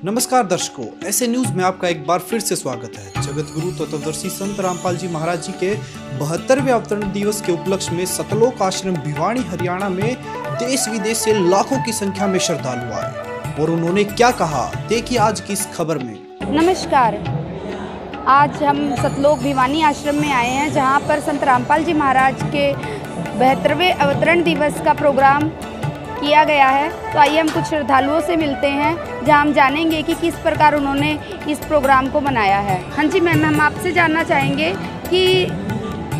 नमस्कार दर्शकों, ऐसे न्यूज में आपका एक बार फिर से स्वागत है। जगत गुरु तत्वदर्शी संत रामपाल जी महाराज जी के 72वें अवतरण दिवस के उपलक्ष्य में सतलोक आश्रम भिवानी हरियाणा में देश विदेश से लाखों की संख्या में श्रद्धालु आए और उन्होंने क्या कहा, देखिए आज की इस खबर में। नमस्कार, आज हम सतलोक भिवानी आश्रम में आए हैं, जहां पर संत रामपाल जी महाराज के 72वें अवतरण दिवस का प्रोग्राम किया गया है। तो आइए हम कुछ श्रद्धालुओं से मिलते हैं, जहां हम जानेंगे कि किस प्रकार उन्होंने इस प्रोग्राम को मनाया है। हाँ जी मैम, हम आपसे जानना चाहेंगे कि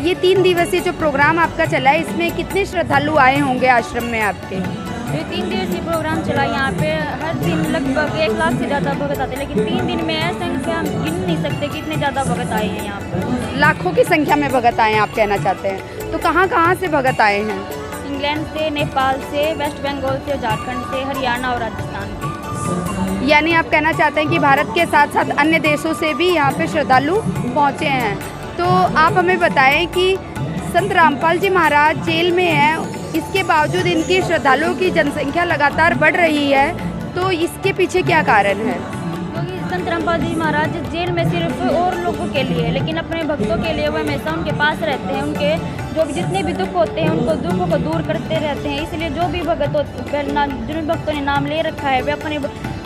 ये 3 दिवसीय जो प्रोग्राम आपका चला है, इसमें कितने श्रद्धालु आए होंगे आश्रम में आपके? ये 3 दिवसीय प्रोग्राम चला, यहाँ पे हर दिन लगभग 1 लाख से ज़्यादा भगत आते हैं, लेकिन 3 दिन में ऐसा संख्या हम गिन नहीं सकते कि इतने ज़्यादा भगत आए हैं यहाँ पर। लाखों की संख्या में भगत आए हैं आप कहना चाहते हैं। तो कहाँ कहाँ से भगत आए हैं? इंग्लैंड से, नेपाल से, वेस्ट बंगाल से, झारखंड से, हरियाणा और राजस्थान से। यानी आप कहना चाहते हैं कि भारत के साथ साथ अन्य देशों से भी यहाँ पे श्रद्धालु पहुँचे हैं। तो आप हमें बताएं कि संत रामपाल जी महाराज जेल में हैं, इसके बावजूद इनकी श्रद्धालुओं की जनसंख्या लगातार बढ़ रही है, तो इसके पीछे क्या कारण है? क्योंकि संत रामपाल जी महाराज जेल में सिर्फ और लोगों के लिए, लेकिन अपने भक्तों के लिए वो हमेशा उनके पास रहते हैं। उनके जो भी जितने भी दुख होते हैं, उनको दुखों को दूर करते रहते हैं। इसलिए जो भी भगत जिन भक्तों ने नाम ले रखा है, वे अपने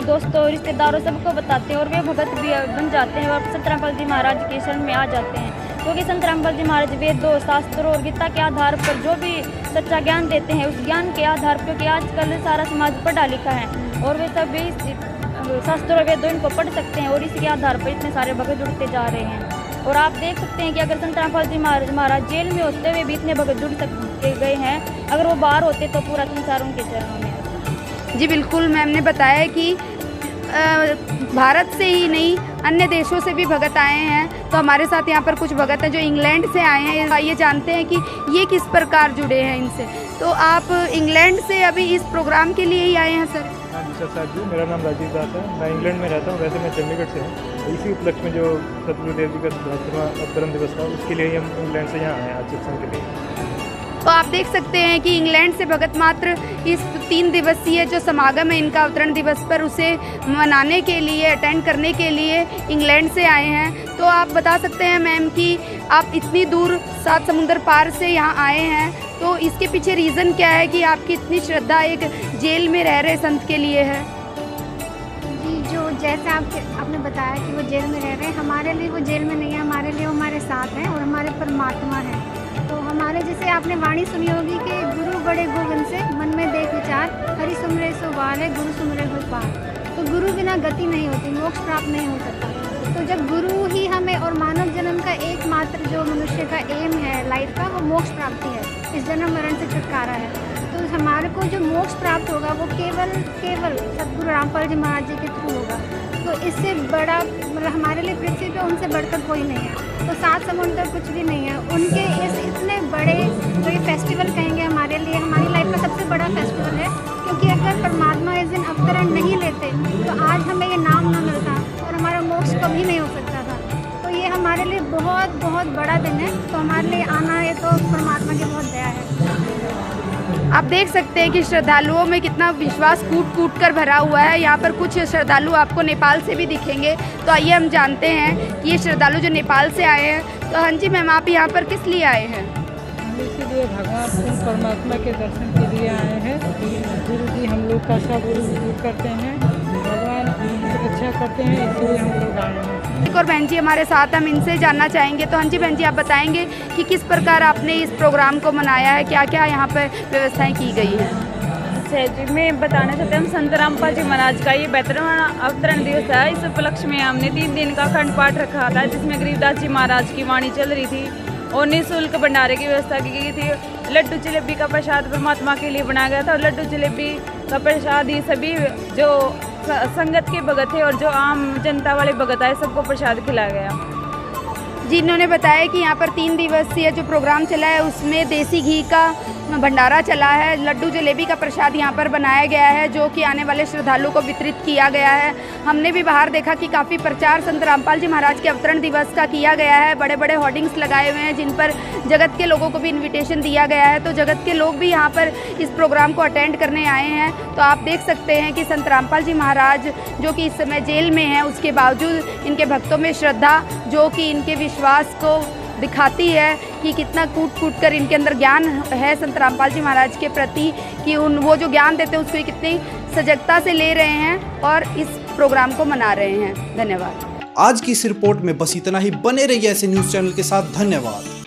दोस्तों, रिश्तेदारों सबको बताते हैं और वे भगत भी बन जाते हैं और संत रामपाल जी महाराज के शरण में आ जाते हैं। क्योंकि संत रामपाल जी महाराज वेदों, शास्त्रों और गीता के आधार पर जो भी सच्चा ज्ञान देते हैं, उस ज्ञान के आधार पर, क्योंकि आजकल सारा समाज पढ़ा लिखा है और वे सभी शास्त्रों और वेदों इनको पढ़ सकते हैं और इसके आधार पर इतने सारे भगत जुड़ते जा रहे हैं। और आप देख सकते हैं कि अगर संत रामपाल जी महाराज जेल में होते हुए भी इतने भगत जुड़ सकते गए हैं, अगर वो बाहर होते तो पूरा संसार उनके चरणों में है। जी बिल्कुल, मैम ने बताया कि भारत से ही नहीं अन्य देशों से भी भगत आए हैं। तो हमारे साथ यहाँ पर कुछ भगत हैं जो इंग्लैंड से आए हैं। आइए जानते हैं कि ये किस प्रकार जुड़े हैं इनसे। तो आप इंग्लैंड से अभी इस प्रोग्राम के लिए ही आए हैं सर? हाँ जी सर जी, मेरा नाम राजीव दास है। मैं इंग्लैंड में रहता हूँ, वैसे मैं चंडीगढ़ से हूँ। इसी उपलक्ष्य में जो सतगुरुदेव जी का 72वां अवतरण दिवस था, उसके लिए हम इंग्लैंड से यहाँ आए हैं आज सत्संग के लिए। तो आप देख सकते हैं कि इंग्लैंड से भगत मात्र इस 3 दिवसीय जो समागम है इनका अवतरण दिवस पर, उसे मनाने के लिए, अटेंड करने के लिए इंग्लैंड से आए हैं। तो आप बता सकते हैं मैम कि आप इतनी दूर 7 समुंदर पार से यहाँ आए हैं, तो इसके पीछे रीज़न क्या है कि आपकी इतनी श्रद्धा एक जेल में रह रहे संत के लिए है? जी, जो जैसे आपने बताया कि वो जेल में रह रहे हैं, हमारे लिए वो जेल में नहीं है, हमारे लिए वो हमारे साथ हैं और हमारे परमात्मा हैं। तो हमारे जैसे आपने वाणी सुनी होगी कि गुरु बड़े गोविंद से मन में देख विचार, हरि सुमरे सो बार है, गुरु सुमरे हो पार। तो गुरु बिना गति नहीं होती, मोक्ष प्राप्त नहीं हो सकता। तो जब गुरु ही हमें, और मानव जन्म का एकमात्र जो मनुष्य का एम है लाइफ का, वो मोक्ष प्राप्ति है, इस जन्म मरण से छुटकारा है। तो हमारे को जो मोक्ष प्राप्त होगा वो केवल सतगुरु रामपाल जी महाराज जी के थ्रू होगा। तो इससे बड़ा मतलब हमारे लिए पृथ्वी पे उनसे बढ़कर कोई नहीं है। तो 7 समुंदर कुछ भी नहीं है उनके इस इतने बड़े जो ये फेस्टिवल कहेंगे हमारे लिए, हमारी लाइफ का सबसे बड़ा फेस्टिवल है। क्योंकि अगर परमात्मा इस दिन अवतरण नहीं लेते तो आज हमें ये नाम न मिलता और हमारा मोक्ष कभी नहीं हो सकता था। तो ये हमारे लिए बहुत बहुत बड़ा दिन है। तो हमारे लिए आना है तो परमात्मा की बहुत दया है। आप देख सकते हैं कि श्रद्धालुओं में कितना विश्वास कूट कूट कर भरा हुआ है। यहाँ पर कुछ श्रद्धालु आपको नेपाल से भी दिखेंगे। तो आइए हम जानते हैं कि ये श्रद्धालु जो नेपाल से आए हैं। तो हाँ जी मैम, आप यहाँ पर किस लिए आए हैं? हम इसीलिए भगवान परमात्मा के दर्शन के लिए आए हैं। गुरु जी हम लोग का सब दूर करते हैं, भगवान रक्षा करते हैं, इसलिए हम लोग आए हैं। एक और बहन जी हमारे साथ, हम इनसे जानना चाहेंगे। तो हाँ जी बहन जी, आप बताएंगे कि किस प्रकार आपने इस प्रोग्राम को मनाया है, क्या क्या यहाँ पर व्यवस्थाएं की गई हैं? अच्छा जी, मैं बताना चाहती हूँ संत रामपाल जी महाराज का ये 72वां अवतरण दिवस है। इस उपलक्ष्य में हमने 3 दिन का अखंड पाठ रखा था, जिसमें गरीबदास जी महाराज की वाणी चल रही थी और निःशुल्क भंडारे की व्यवस्था की गई थी। लड्डू जलेबी का प्रसाद परमात्मा के लिए बनाया गया था और लड्डू जलेबी का प्रसाद ही सभी जो संगत के भगत है और जो आम जनता वाले भगत आए सबको प्रसाद खिलाया गया। जी, इन्होंने बताया कि यहाँ पर 3 दिवसीय जो प्रोग्राम चला है उसमें देसी घी का भंडारा चला है। लड्डू जलेबी का प्रसाद यहाँ पर बनाया गया है, जो कि आने वाले श्रद्धालुओं को वितरित किया गया है। हमने भी बाहर देखा कि काफ़ी प्रचार संत रामपाल जी महाराज के अवतरण दिवस का किया गया है। बड़े बड़े होर्डिंग्स लगाए हुए हैं, जिन पर जगत के लोगों को भी इन्विटेशन दिया गया है। तो जगत के लोग भी यहाँ पर इस प्रोग्राम को अटेंड करने आए हैं। तो आप देख सकते हैं कि संत रामपाल जी महाराज जो कि इस समय जेल में हैं, उसके बावजूद इनके भक्तों में श्रद्धा जो कि इनके विश्वास को दिखाती है कि कितना कूट कूट कर इनके अंदर ज्ञान है संत रामपाल जी महाराज के प्रति, कि वो जो ज्ञान देते हैं उसको ये कितनी सजगता से ले रहे हैं और इस प्रोग्राम को मना रहे हैं। धन्यवाद। आज की इस रिपोर्ट में बस इतना ही। बने रहिए ऐसे न्यूज़ चैनल के साथ। धन्यवाद।